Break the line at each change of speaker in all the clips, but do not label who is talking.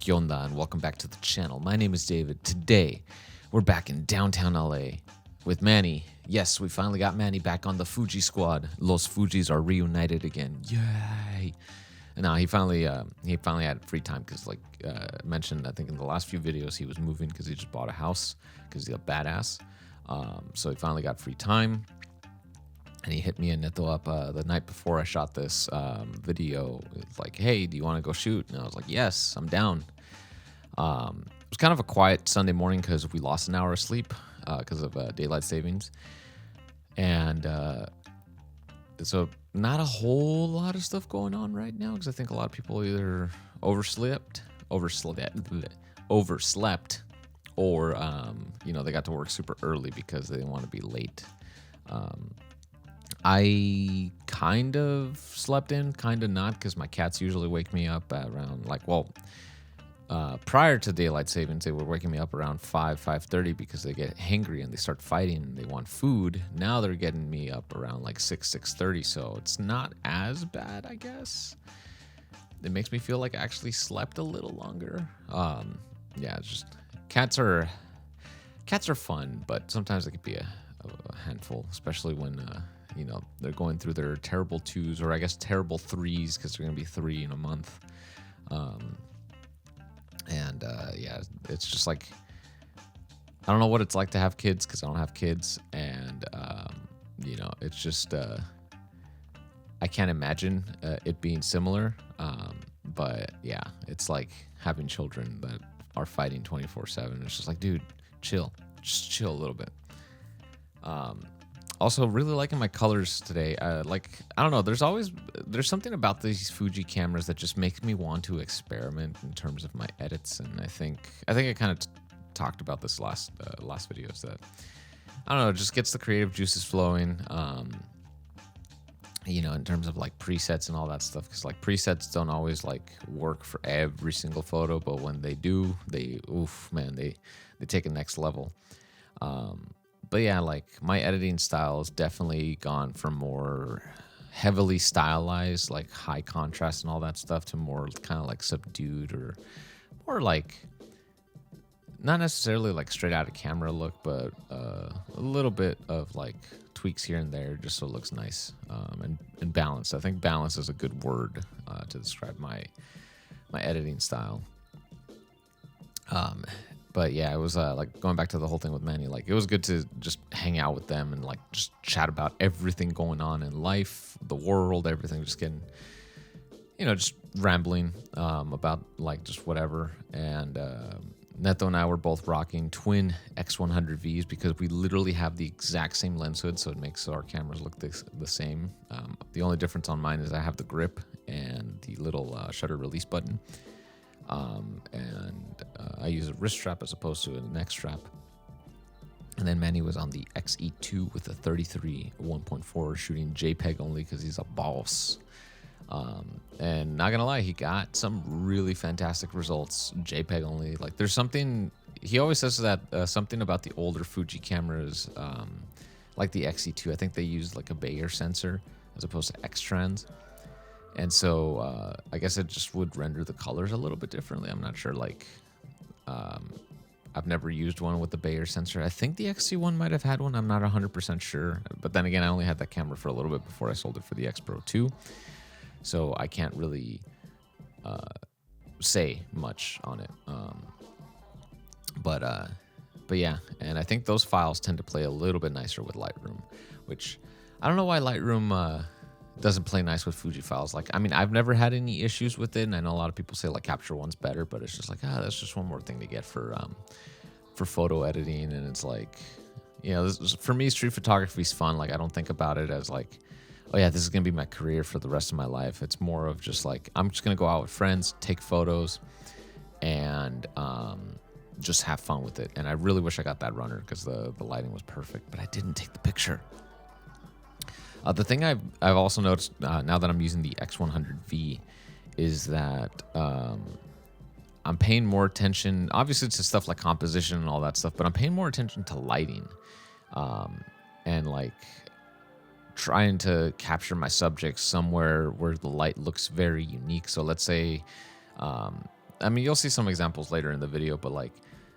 ¿Qué onda? And welcome back to the channel. My name is David. Today, we're back in downtown LA with Manny. Yes, we finally got Manny back on the Fuji squad. Los Fujis are reunited again. Yay! And now he finally had free time because, like mentioned, I think in the last few videos, he was moving because he just bought a house because he's a badass. So he finally got free time. And he hit me and Neto up the night before I shot this video. It's like, hey, do you want to go shoot? And I was like, yes, I'm down. It was kind of a quiet Sunday morning because we lost an hour of sleep because of daylight savings. And so not a whole lot of stuff going on right now because I think a lot of people either overslept, or, they got to work super early because they didn't want to be late. I kind of slept in, kind of not, because my cats usually wake me up at around, prior to daylight savings, they were waking me up around 5:30 because they get hangry and they start fighting and they want food. Now they're getting me up around like 6:30, so it's not as bad, I guess. It makes me feel like I actually slept a little longer. It's just, cats are fun, but sometimes they could be a handful, especially when they're going through their terrible 2s, or I guess terrible 3s, because they're gonna be 3 in a month. It's just like, I don't know what it's like to have kids because I don't have kids, and it's just I can't imagine it being similar. But yeah, it's like having children that are fighting 24/7. It's just like, dude, chill, just chill a little bit. Also, really liking my colors today. I don't know. There's something about these Fuji cameras that just makes me want to experiment in terms of my edits, and I think I kind of talked about this last videos that, I don't know, it just gets the creative juices flowing. In terms of like presets and all that stuff, because like presets don't always like work for every single photo, but when they do, they take a next level. But yeah, like my editing style has definitely gone from more heavily stylized, like high contrast and all that stuff, to more kind of like subdued, or more like not necessarily like straight out of camera look, but a little bit of like tweaks here and there just so it looks nice, and balanced. I think balance is a good word to describe my editing style. But yeah, it was like going back to the whole thing with Manny. Like, it was good to just hang out with them and like just chat about everything going on in life, the world, everything. Just getting, just rambling about like just whatever. And Neto and I were both rocking twin X100Vs because we literally have the exact same lens hood, so it makes our cameras look the same. The only difference on mine is I have the grip and the little shutter release button. I use a wrist strap as opposed to a neck strap. And then Manny was on the XE2 with a 33 1.4 shooting JPEG only because he's a boss. And not gonna lie, he got some really fantastic results JPEG only. Like, there's something, he always says that something about the older Fuji cameras, like the XE2, I think they used like a Bayer sensor as opposed to X-Trans. And so I guess it just would render the colors a little bit differently. I'm not sure. I've never used one with the Bayer sensor. I think the XC1 might have had one. I'm not 100% sure. But then again, I only had that camera for a little bit before I sold it for the X-Pro2. So I can't really say much on it. But yeah, and I think those files tend to play a little bit nicer with Lightroom, which I don't know why Lightroom doesn't play nice with Fuji files. Like, I mean, I've never had any issues with it, and I know a lot of people say like Capture One's better, but it's just like, that's just one more thing to get for photo editing. And it's like, for me, street photography is fun. Like, I don't think about it as like, oh yeah, this is gonna be my career for the rest of my life. It's more of just like, I'm just gonna go out with friends, take photos, and just have fun with it. And I really wish I got that runner because the lighting was perfect, but I didn't take the picture. The thing I've also noticed now that I'm using the X100V is that I'm paying more attention, obviously, to stuff like composition and all that stuff, but I'm paying more attention to lighting, and like trying to capture my subjects somewhere where the light looks very unique. So let's say I mean, you'll see some examples later in the video, but like,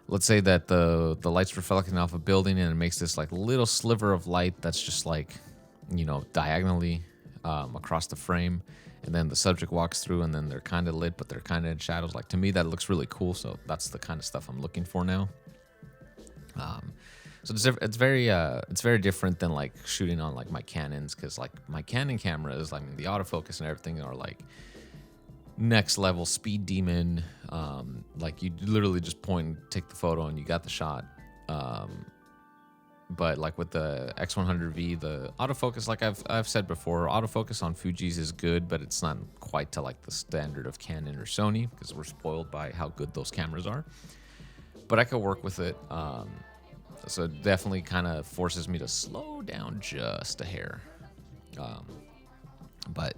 let's say that the light's reflecting off a building and it makes this like little sliver of light that's just like, diagonally across the frame, and then the subject walks through and then they're kind of lit, but they're kind of in shadows. Like, to me, that looks really cool. So that's the kind of stuff I'm looking for now. So it's very different than like shooting on like my Canons, because like my Canon cameras, like the autofocus and everything are like next level speed demon. Like you literally just point and take the photo and you got the shot. But like with the X100V, the autofocus, like I've said before, autofocus on Fuji's is good, but it's not quite to like the standard of Canon or Sony, because we're spoiled by how good those cameras are. But I could work with it. So it definitely kind of forces me to slow down just a hair. But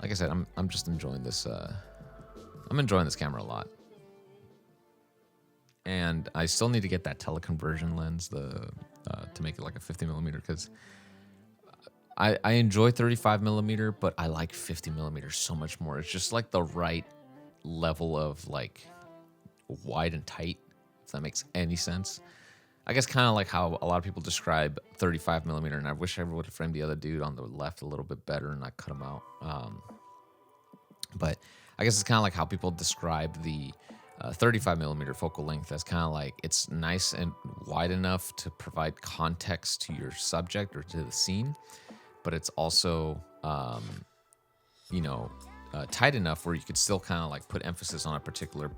like I said, I'm just enjoying this. I'm enjoying this camera a lot. And I still need to get that teleconversion lens, to make it like a 50mm, because I enjoy 35mm, but I like 50mm so much more. It's just like the right level of like wide and tight, if that makes any sense. I guess kind of like how a lot of people describe 35mm, and I wish I would have framed the other dude on the left a little bit better and not cut him out. But I guess it's kind of like how people describe the 35mm focal length as kind of like it's nice and wide enough to provide context to your subject or to the scene, but it's also, tight enough where you could still kind of like put emphasis on a particular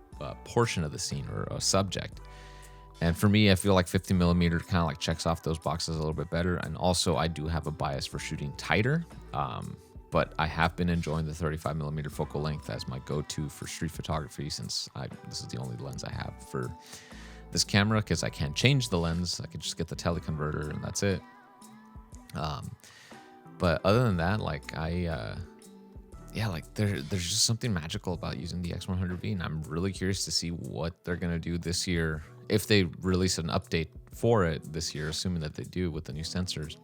portion of the scene or a subject. And for me, I feel like 50mm kind of like checks off those boxes a little bit better. And also, I do have a bias for shooting tighter, but I have been enjoying the 35mm focal length as my go-to for street photography, since this is the only lens I have for this camera, because I can't change the lens. I can just get the teleconverter and that's it. But other than that, like there's just something magical about using the X100V, and I'm really curious to see what they're gonna do this year, if they release an update for it this year, assuming that they do with the new sensors.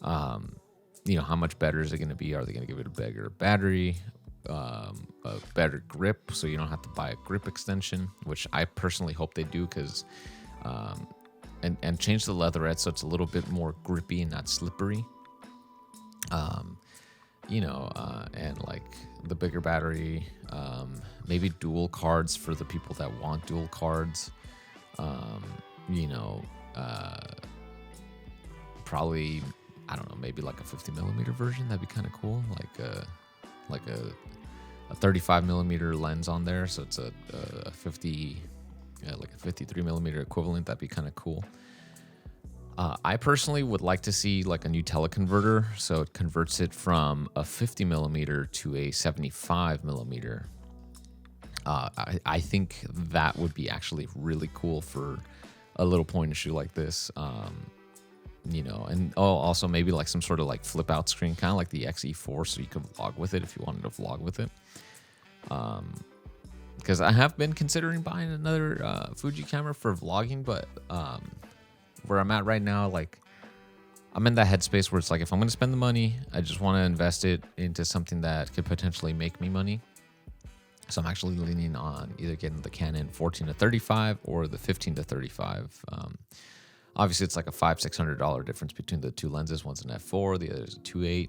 How much better is it going to be? Are they going to give it a bigger battery, a better grip, so you don't have to buy a grip extension, which I personally hope they do, because and change the leatherette so it's a little bit more grippy and not slippery. And like the bigger battery, maybe dual cards for the people that want dual cards. Probably, I don't know, maybe like a 50mm version. That'd be kind of cool. Like a 35mm lens on there, so it's a 53mm equivalent. That'd be kind of cool. I personally would like to see like a new teleconverter, so it converts it from a 50mm to a 75mm. I think that would be actually really cool for a little point and shoot like this. And also maybe like some sort of like flip out screen, kind of like the XE4, so you could vlog with it if you wanted to vlog with it. Because I have been considering buying another Fuji camera for vlogging, but where I'm at right now, like I'm in that headspace where it's like, if I'm going to spend the money, I just want to invest it into something that could potentially make me money. So I'm actually leaning on either getting the Canon 14-35 or the 15-35. Obviously, it's like a $500-600 difference between the two lenses. One's an f4, the other is a 2.8.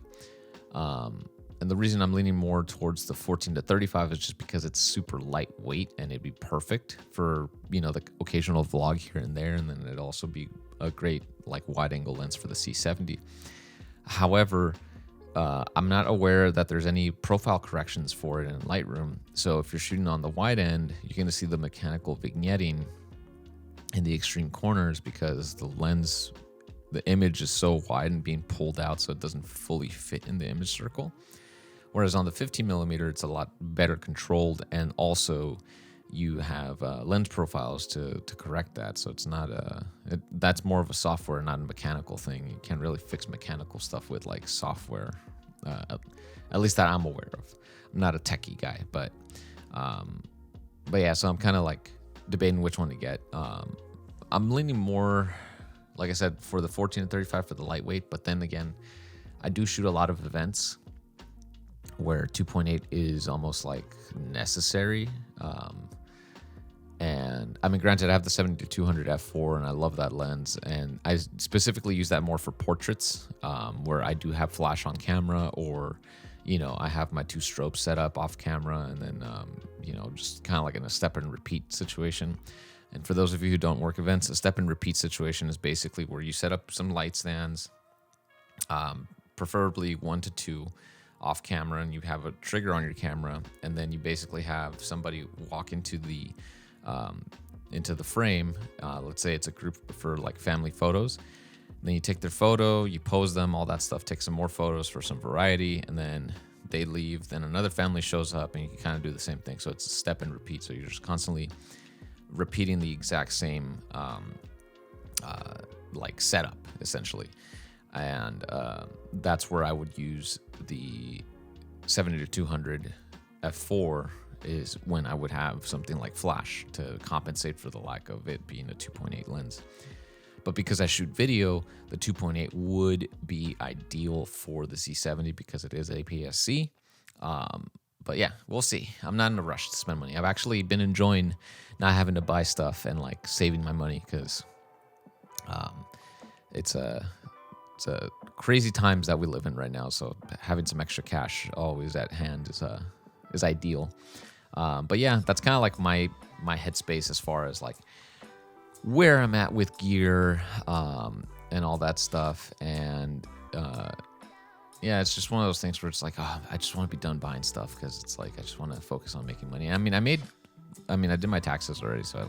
And the reason I'm leaning more towards the 14-35 is just because it's super lightweight and it'd be perfect for, the occasional vlog here and there. And then it'd also be a great like wide angle lens for the C70. However, I'm not aware that there's any profile corrections for it in Lightroom. So if you're shooting on the wide end, you're going to see the mechanical vignetting in the extreme corners, because the image is so wide and being pulled out, so it doesn't fully fit in the image circle. Whereas on the 15mm, it's a lot better controlled, and also you have lens profiles to correct that. So it's not that's more of a software, not a mechanical thing. You can't really fix mechanical stuff with like software, at least that I'm aware of. I'm not a techie guy, but yeah. So I'm kind of like debating which one to get. I'm leaning more, like I said, for the 14-35 for the lightweight, but then again, I do shoot a lot of events where 2.8 is almost like necessary. I mean, granted, I have the 70-200 f4, and I love that lens. And I specifically use that more for portraits, where I do have flash on camera, or, you know, I have my 2 strobes set up off camera, and then, you know, just kind of like in a step and repeat situation. And for those of you who don't work events, a step and repeat situation is basically where you set up some light stands, preferably 1 to 2 off camera, and you have a trigger on your camera, and then you basically have somebody walk into the frame. Let's say it's a group for like family photos. Then you take their photo, you pose them, all that stuff, take some more photos for some variety, and then they leave. Then another family shows up, and you can kind of do the same thing. So it's a step and repeat. So you're just constantly repeating the exact same like setup, essentially. And that's where I would use the 70-200 f4, is when I would have something like flash to compensate for the lack of it being a 2.8 lens. But because I shoot video, the 2.8 would be ideal for the C70 because it is APS-C. But yeah, we'll see. I'm not in a rush to spend money. I've actually been enjoying not having to buy stuff and like saving my money, because it's a crazy times that we live in right now. So having some extra cash always at hand is ideal. But yeah, that's kind of like my headspace as far as like where I'm at with gear, and all that stuff. And yeah, it's just one of those things where it's like, oh, I just want to be done buying stuff, because it's like I just want to focus on making money. I mean, I did my taxes already, so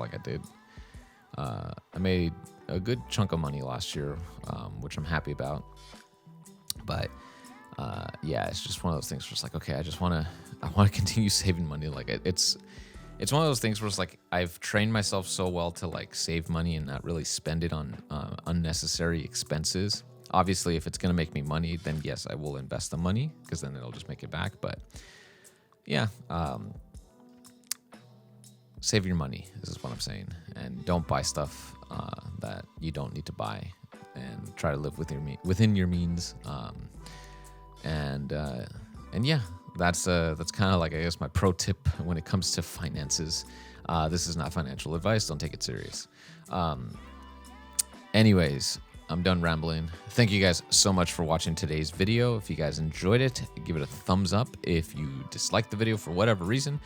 I made a good chunk of money last year, which I'm happy about. But yeah, it's just one of those things where it's like, okay, I want to continue saving money. Like it's one of those things where it's like I've trained myself so well to like save money and not really spend it on unnecessary expenses. Obviously, if it's going to make me money, then yes, I will invest the money, because then it'll just make it back. But yeah, save your money. This is what I'm saying. And don't buy stuff that you don't need to buy, and try to live within your means. And yeah, that's kind of like, I guess, my pro tip when it comes to finances. This is not financial advice. Don't take it serious. Anyways, I'm done rambling. Thank you guys so much for watching today's video. If you guys enjoyed it, give it a thumbs up. If you disliked the video for whatever reason,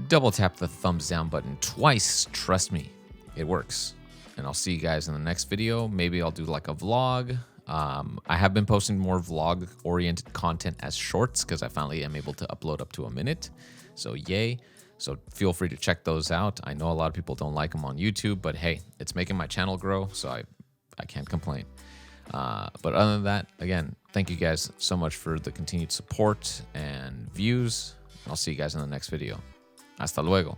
double tap the thumbs down button twice. Trust me, it works. And I'll see you guys in the next video. Maybe I'll do like a vlog. I have been posting more vlog-oriented content as shorts, because I finally am able to upload up to a minute. So yay. So feel free to check those out. I know a lot of people don't like them on YouTube, but hey, it's making my channel grow, so I can't complain. But other than that, again, thank you guys so much for the continued support and views. I'll see you guys in the next video. Hasta luego.